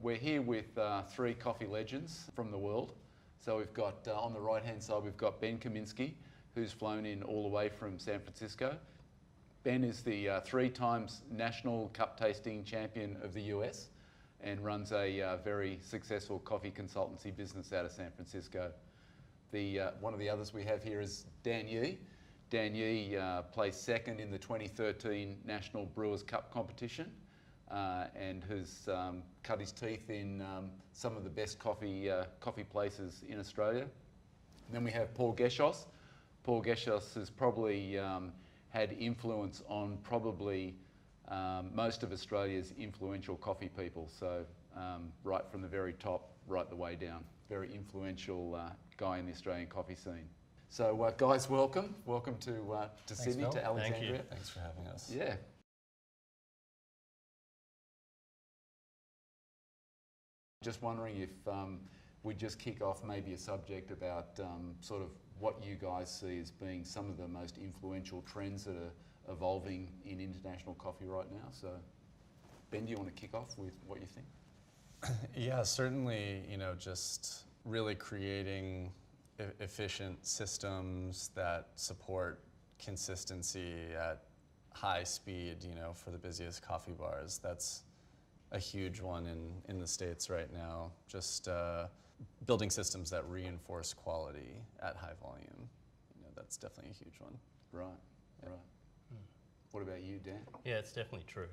we're here with three coffee legends from the world. So we've got, on the right-hand side, we've got Ben Kaminsky, who's flown in all the way from San Francisco. Ben is the 3 times National Cup Tasting Champion of the US and runs a very successful coffee consultancy business out of San Francisco. One of the others we have here is Dan Yee. Dan Yee placed second in the 2013 National Brewers Cup competition and has cut his teeth in some of the best coffee places in Australia. And then we have Paul Geshos. Paul Geshos has probably had influence on probably most of Australia's influential coffee people. So right from the very top, right the way down. Very influential guy in the Australian coffee scene. So guys, welcome. Welcome to Sydney, Phil. to Alexandria. Thank you. Thanks for having us. Yeah. Just wondering if we just kick off maybe a subject about sort of what you guys see as being some of the most influential trends that are evolving in international coffee right now. So, Ben, do you want to kick off with what you think? Yeah, certainly, just really creating efficient systems that support consistency at high speed, for the busiest coffee bars. That's a huge one in the States right now. Just building systems that reinforce quality at high volume. That's definitely a huge one. Right, right. What about you, Dan? Yeah, it's definitely true.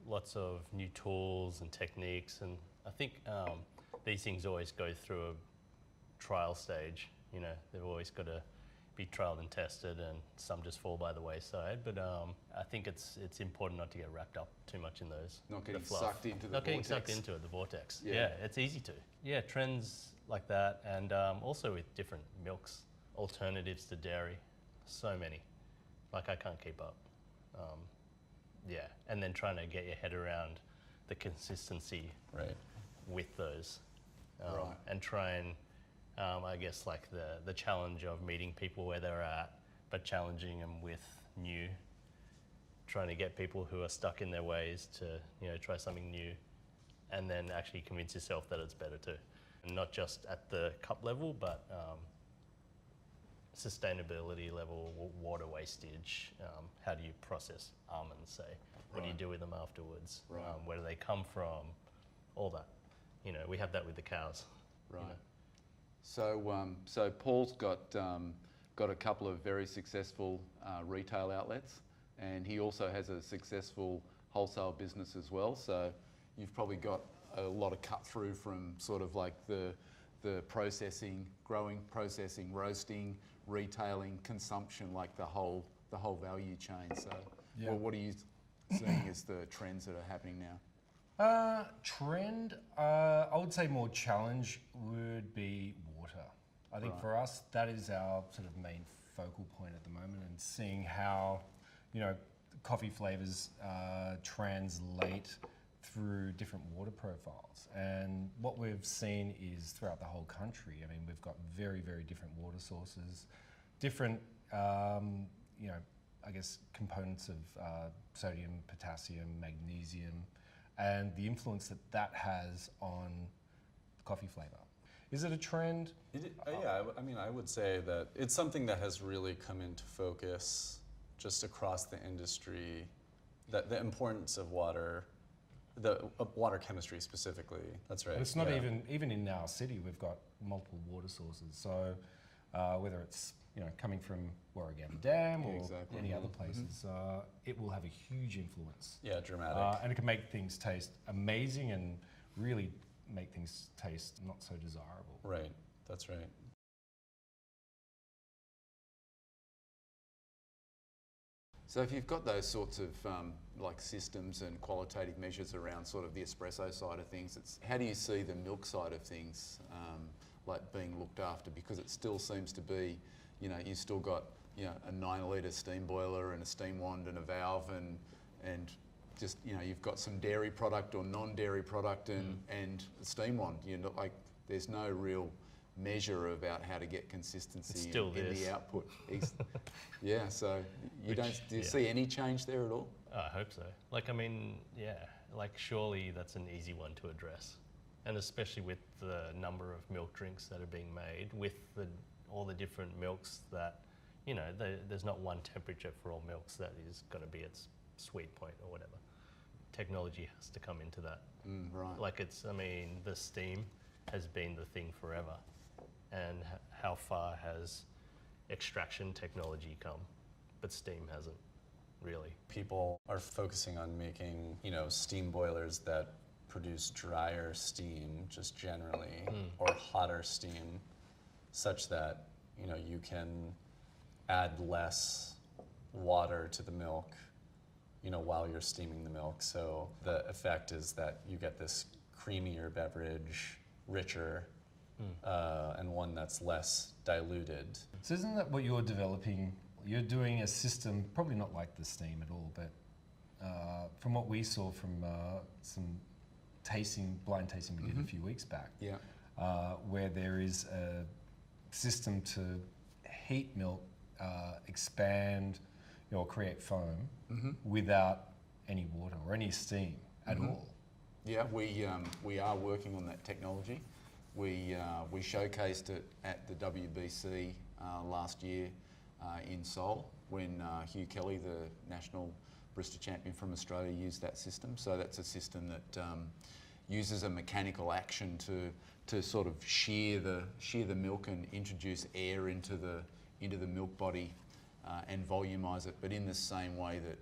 Lots of new tools and techniques, and I think these things always go through a trial stage. They've always got to be trialed and tested, and some just fall by the wayside. But I think it's important not to get wrapped up too much in those. Not getting sucked into the vortex. Not getting sucked into it, the vortex. Yeah. Yeah, it's easy to. Yeah, trends like that, and also with different milks, alternatives to dairy, so many. Like I can't keep up. Yeah, and then trying to get your head around the consistency Right. with those, Right. and try and I guess like the challenge of meeting people where they're at, but challenging them with new, trying to get people who are stuck in their ways to try something new, and then actually convince yourself that it's better too, and not just at the cup level, but sustainability level, water wastage, how do you process almonds, say? What do you do with them afterwards? Right. Where do they come from? All that. We have that with the cows. Right. So Paul's got a couple of very successful retail outlets, and he also has a successful wholesale business as well. So you've probably got a lot of cut through from sort of like the processing, growing, processing, roasting, retailing, consumption, like the whole value chain. So, Yeah. well, what are you seeing as the trends that are happening now? Trend, I would say more challenge would be water. I think Right. for us, that is our sort of main focal point at the moment, and seeing how, coffee flavors translate through different water profiles. And what we've seen is throughout the whole country, we've got very, very different water sources, different, I guess, components of sodium, potassium, magnesium, and the influence that has on coffee flavor. Is it a trend? Yeah, I would say that it's something that has really come into focus just across the industry, that the importance of water, water chemistry specifically. That's right. But it's not even in our city, we've got multiple water sources. So whether it's coming from Warragamba Dam or Exactly. any other places, it will have a huge influence. Yeah, dramatic. And it can make things taste amazing and really make things taste not so desirable. Right, that's right. So if you've got those sorts of like systems and qualitative measures around sort of the espresso side of things, how do you see the milk side of things like being looked after? Because it still seems to be, you've still got a 9-litre steam boiler and a steam wand and a valve and just you've got some dairy product or non-dairy product and a steam wand. There's no real measure about how to get consistency in the output. Yeah, so do you see any change there at all? I hope so. like surely that's an easy one to address. And especially with the number of milk drinks that are being made, with all the different milks that, you know, there's not one temperature for all milks that is going to be its sweet point or whatever. Technology has to come into that. Right. Like I mean, the steam has been the thing forever. And how far has extraction technology come? But steam hasn't, really. People are focusing on making, you know, steam boilers that produce drier steam just generally, or hotter steam, such that, you know, you can add less water to the milk, you know, while you're steaming the milk. So the effect is that you get this creamier beverage, richer, and one that's less diluted. So isn't that what you're developing? You're doing a system, probably not like the steam at all, but from what we saw from some blind tasting we did a few weeks back, where there is a system to heat milk, expand, you know, create foam without any water or any steam at all. Yeah, we are working on that technology. We showcased it at the WBC last year in Seoul when Hugh Kelly, the national barista champion from Australia, used that system. So that's a system that uses a mechanical action to sort of shear the milk and introduce air into the milk body and volumize it, but in the same way that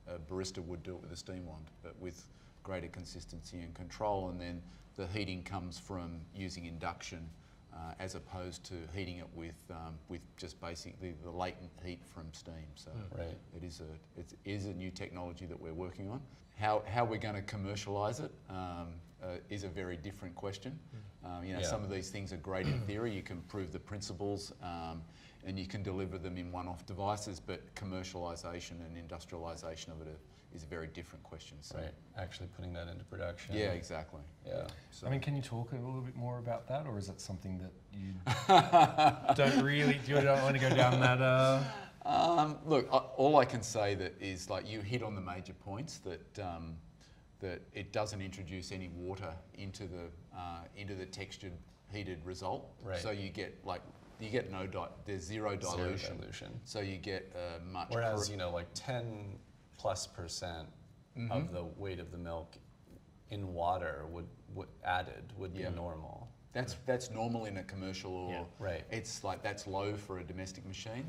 a barista would do it with a steam wand, but with greater consistency and control. And then the heating comes from using induction as opposed to heating it with just basically the latent heat from steam. So it is a new technology that we're working on. How we're going to commercialise it is a very different question. You know, some of these things are great in theory. You can prove the principles and you can deliver them in one-off devices, but commercialisation and industrialisation of it is a very different question. So. Right, actually putting that into production. Yeah, exactly. Yeah. So. I mean, can you talk a little bit more about that, or is it something that you don't want to go down that? Look, all I can say that is like you hit on the major points that it doesn't introduce any water into the textured heated result. Right. So you get there's zero dilution. So you get much. Whereas you know, like 10+% of the weight of the milk in water would be normal. That's normal in a commercial or It's like that's low for a domestic machine.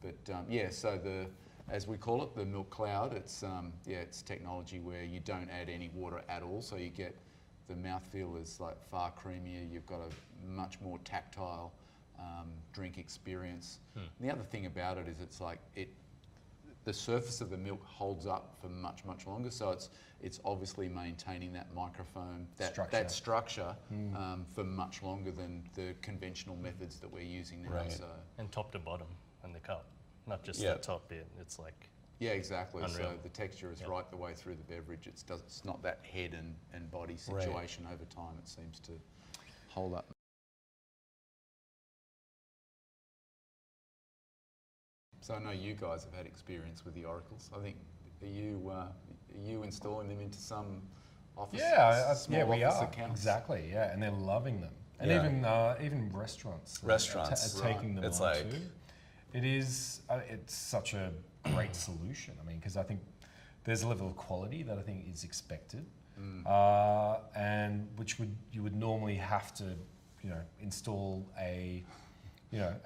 But so as we call it, the milk cloud, it's technology where you don't add any water at all, so you get the mouthfeel is like far creamier. You've got a much more tactile drink experience. And the other thing about it is it's like the surface of the milk holds up for much longer, so it's obviously maintaining that microfoam, that structure for much longer than the conventional methods that we're using now. Right. So. And top to bottom in the cup, not just the top bit. It's like exactly. unreal. So the texture is right the way through the beverage. It's not that head and body situation over time. It seems to hold up. So I know you guys have had experience with the oracles. I think are you installing them into some office? Yeah, we are accounts? Exactly. Yeah, and they're loving them, and even restaurants are taking them it's on like, too. It is. It's such a great solution. I mean, because I think there's a level of quality that I think is expected, and which you would normally have to, install a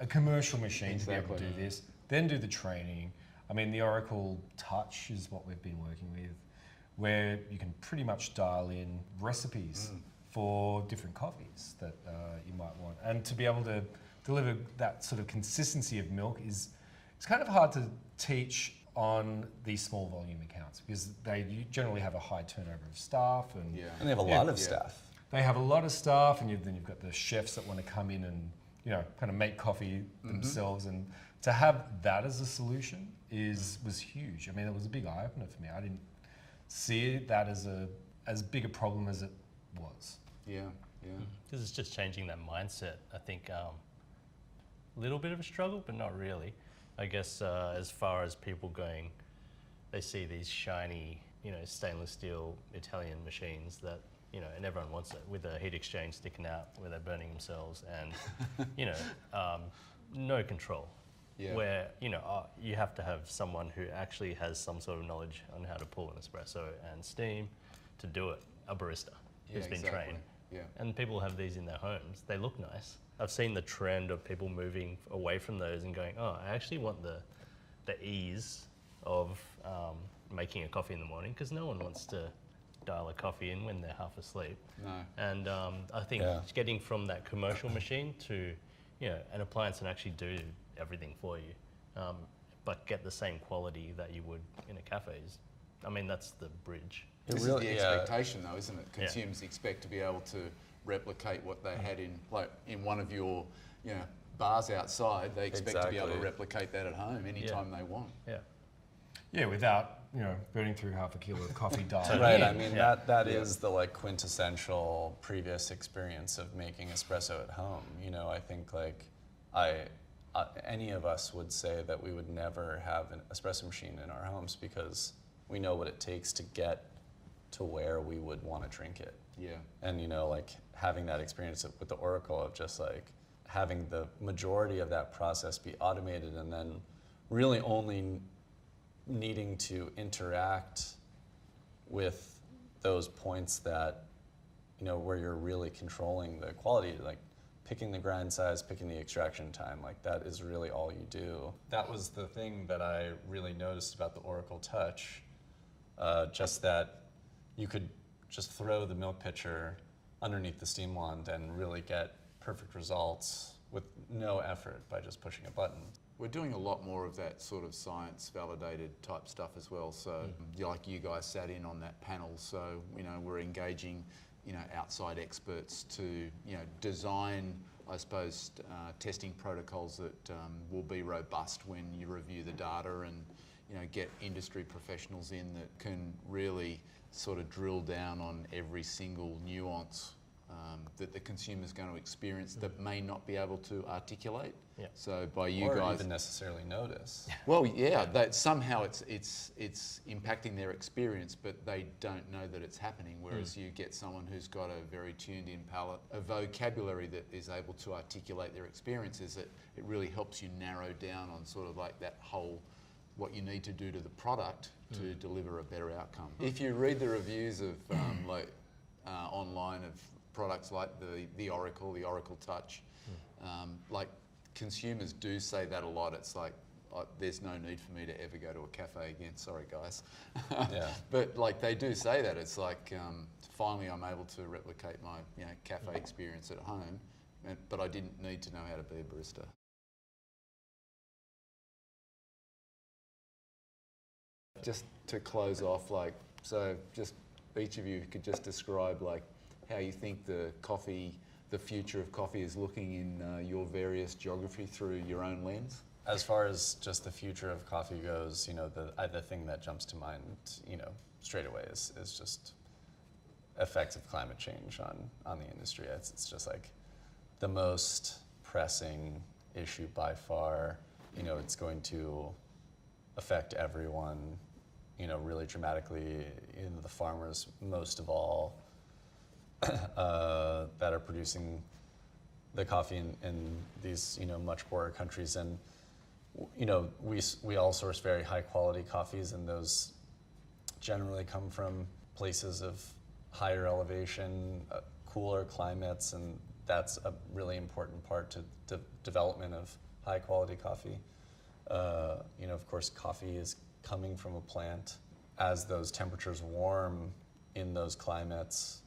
commercial machine to be able to do this. Then do the training. I mean, the Oracle Touch is what we've been working with, where you can pretty much dial in recipes for different coffees that you might want, and to be able to deliver that sort of consistency of milk it's kind of hard to teach on these small volume accounts because you generally have a high turnover of staff and they have a lot of staff. They have a lot of staff, and then you've got the chefs that want to come in and kind of make coffee themselves, and to have that as a solution was huge. I mean, it was a big eye opener for me. I didn't see that as big a problem as it was. Yeah. Because it's just changing that mindset. I think a little bit of a struggle, but not really. I guess as far as people going, they see these shiny stainless steel Italian machines that, and everyone wants it with a heat exchange sticking out where they're burning themselves and, no control. Yeah. Where, you have to have someone who actually has some sort of knowledge on how to pull an espresso and steam to do it, a barista who's been trained. Yeah. And people have these in their homes. They look nice. I've seen the trend of people moving away from those and going, oh, I actually want the ease of making a coffee in the morning, because no one wants to dial a coffee in when they're half asleep. No. And I think getting from that commercial machine to, an appliance can actually do everything for you, but get the same quality that you would in a cafe. That's the bridge. This is the expectation, though, isn't it? Consumers expect to be able to replicate what they had in one of your, bars outside. They expect to be able to replicate that at home anytime they want. Yeah. Yeah, without burning through half a kilo of coffee dialed Right. in. I mean, that is the quintessential previous experience of making espresso at home. I think any of us would say that we would never have an espresso machine in our homes because we know what it takes to get to where we would want to drink it. Yeah. And having that experience with the Oracle of just having the majority of that process be automated, and then really only needing to interact with those points that where you're really controlling the quality, picking the grind size, picking the extraction time, that is really all you do. That was the thing that I really noticed about the Oracle Touch, just that you could just throw the milk pitcher underneath the steam wand and really get perfect results with no effort by just pushing a button. We're doing a lot more of that sort of science-validated type stuff as well. So, like you guys sat in on that panel, so we're engaging, outside experts to, design, I suppose, testing protocols that will be robust when you review the data, and get industry professionals in that can really sort of drill down on every single nuance that the consumer's going to experience that may not be able to articulate. Yeah. So by you or guys, even necessarily notice. well, yeah, that somehow it's impacting their experience, but they don't know that it's happening. Whereas you get someone who's got a very tuned-in palate, a vocabulary that is able to articulate their experiences. It really helps you narrow down on sort of like that whole what you need to do to the product to deliver a better outcome. If you read the reviews of online of products like the Oracle Touch, consumers do say that a lot. It's like, there's no need for me to ever go to a cafe again. Sorry, guys. Yeah. But they do say that. It's finally I'm able to replicate my cafe experience at home, but I didn't need to know how to be a barista. Just to close off, so just each of you could just describe how you think the future of coffee is looking in your various geography through your own lens. As far as just the future of coffee goes, the thing that jumps to mind, straight away is just effects of climate change on the industry. It's just the most pressing issue by far. It's going to affect everyone, really dramatically. The farmers, most of all, that are producing the coffee in these, much poorer countries. And, we all source very high quality coffees, and those generally come from places of higher elevation, cooler climates, and that's a really important part to the development of high quality coffee. Of course, coffee is coming from a plant. As those temperatures warm in those climates,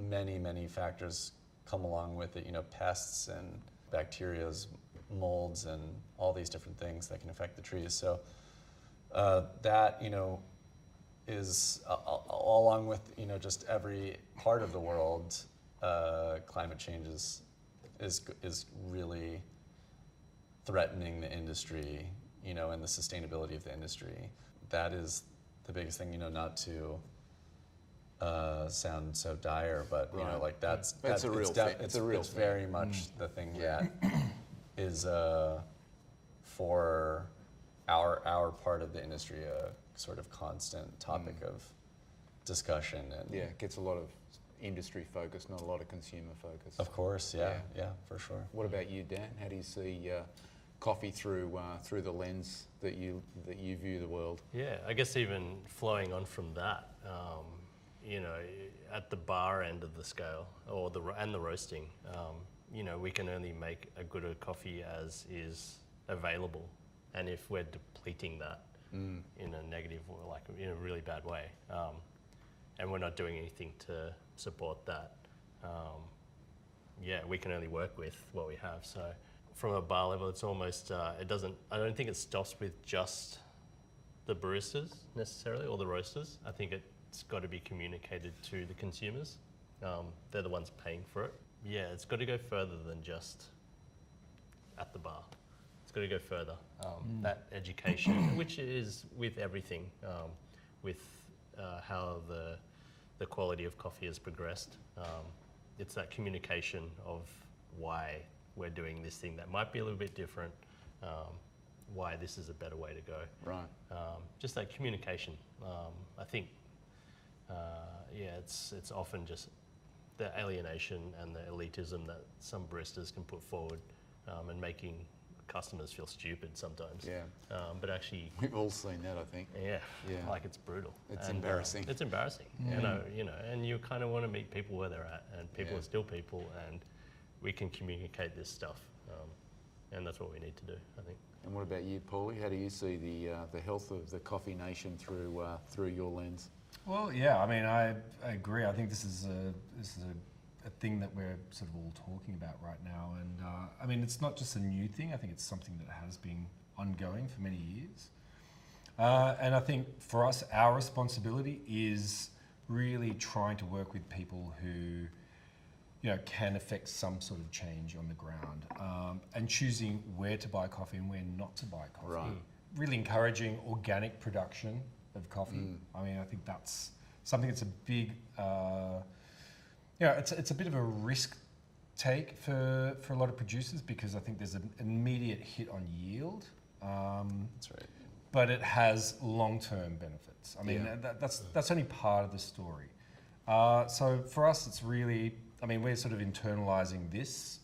many factors come along with it, pests and bacterias, molds, and all these different things that can affect the trees. So that, is along with, just every part of the world, climate change is really threatening the industry, and the sustainability of the industry. That is the biggest thing, not to sound so dire, but that's a real thing. It's a real it's thing. very much the thing that is for our part of the industry sort of constant topic of discussion. And Yeah, it gets a lot of industry focus, not a lot of consumer focus. of course, yeah, for sure. What about you, Dan? How do you see coffee through the lens that you view the world? Yeah, I guess even flowing on from that, you know, at the bar end of the scale, or the roasting, you know, we can only make a good coffee as is available, and if we're depleting that in a negative or like in a really bad way, and we're not doing anything to support that, yeah, we can only work with what we have. So from a bar level, it's almost, I don't think it stops with just the baristas necessarily, or the roasters. I think it's got to be communicated to the consumers. They're the ones paying for it. Yeah, it's got to go further than just at the bar. It's got to go further. That education, which is with everything, with how the quality of coffee has progressed. It's that communication of why we're doing this thing that might be a little bit different, why this is a better way to go. Right. Just that communication. I think, yeah, it's often just the alienation and the elitism that some baristas can put forward, and making customers feel stupid sometimes. Yeah. But actually, We've all seen that, I think. yeah, Yeah. like it's brutal. It's And, embarrassing. it's embarrassing. You know, and you kind of want to meet people where they're at, and people Yeah. are still people, and we can communicate this stuff, and that's what we need to do, I think. And what about you, Paulie? How do you see the health of the coffee nation through your lens? Well, yeah, I mean, I agree. I think this is a thing that we're sort of all talking about right now. And I mean, it's not just a new thing. I think it's something that has been ongoing for many years. And I think for us, our responsibility is really trying to work with people who, you know, can affect some sort of change on the ground, and choosing where to buy coffee and where not to buy coffee. Right. Really encouraging organic production of coffee. I mean, I think that's something that's a big, it's a bit of a risk take for a lot of producers, because I think there's an immediate hit on yield. That's right. But it has long-term benefits. I mean, Yeah. that's only part of the story. So for us, it's really, I mean, we're sort of internalizing this,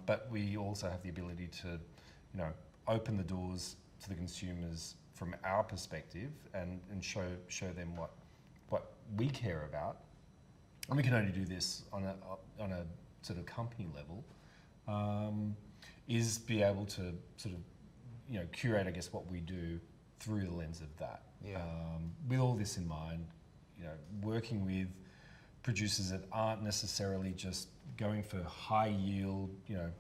but we also have the ability to, you know, open the doors to the consumers from our perspective and show them what we care about. And we can only do this on a sort of company level, is be able to sort of, you know, curate, I guess, what we do through the lens of that. Yeah. With all this in mind, you know, working with producers that aren't necessarily just going for high yield, you know,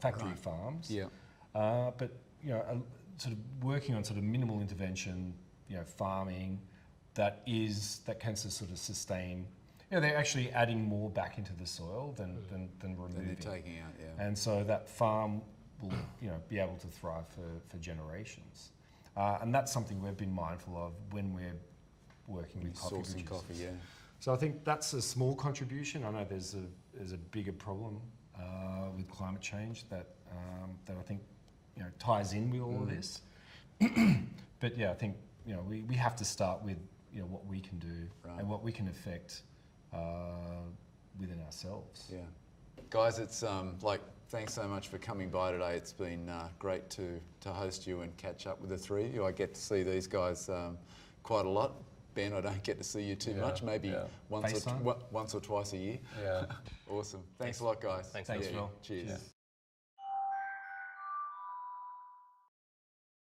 factory farms. Yeah. But, you know, sort of working on sort of minimal intervention, you know, farming that can sort of sustain. You know, they're actually adding more back into the soil than removing. Then they're taking out, yeah. And so that farm will, you know, be able to thrive for generations. And that's something we've been mindful of when we're working with coffee Sourcing producers. coffee, yeah. So I think that's a small contribution. I know there's a bigger problem with climate change that I think, you know, ties in with all of this. But yeah, I think, you know, we have to start with, you know, what we can do and what we can affect within ourselves. Yeah. Guys, it's thanks so much for coming by today. It's been great to host you and catch up with the three of you. I get to see these guys quite a lot. Ben, I don't get to see you too much, maybe once or twice a year. Yeah. Awesome. Thanks a lot, guys. Thanks, Phil. Cheers. Yeah.